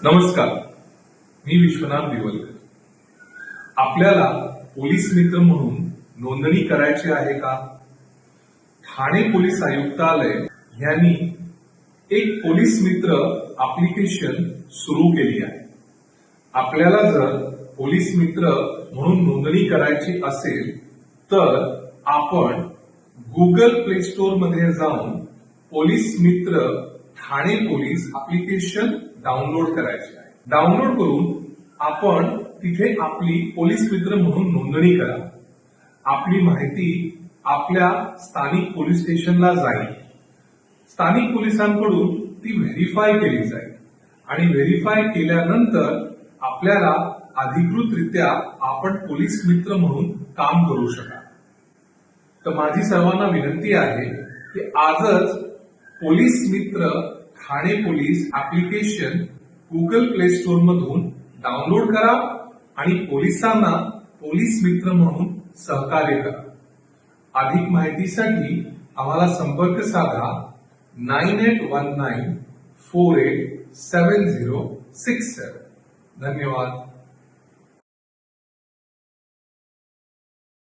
नमस्कार, मी विश्वनाथ दिवलकर. आपल्याला पोलीस मित्र म्हणून नोंदणी करायची आहे का? ठाणे पोलीस आयुक्तालय यांनी एक पोलीस मित्र ऍप्लिकेशन सुरू केली आहे. आपल्याला जर पोलीस मित्र म्हणून नोंदणी करायची असेल तर आपण गुगल प्ले स्टोअर मध्ये जाऊन पोलीस मित्र ठाणे पोलीस ऍप्लिकेशन डाउनलोड करायचे आहे. डाउनलोड करून आपण तिथे आपली पोलीस मित्र म्हणून नोंदणी करा. आपली माहिती आपल्या स्थानिक पोलीस स्टेशनला जाईल. स्थानिक पोलिसांकडून ती व्हेरीफाय केली जाईल आणि व्हेरीफाय केल्यानंतर आपल्याला अधिकृतरित्या आपण पोलीस मित्र म्हणून काम करू शकाल. तर माझी सर्वांना विनंती आहे की आजच पोलीस मित्र Thane police application Google play store मधून डाउनलोड करा आणि पोलिसांना पोलीस मित्र म्हणून सहकार्य करा. अधिक माहितीसाठी आम्हाला संपर्क साधा 9819487067. धन्यवाद.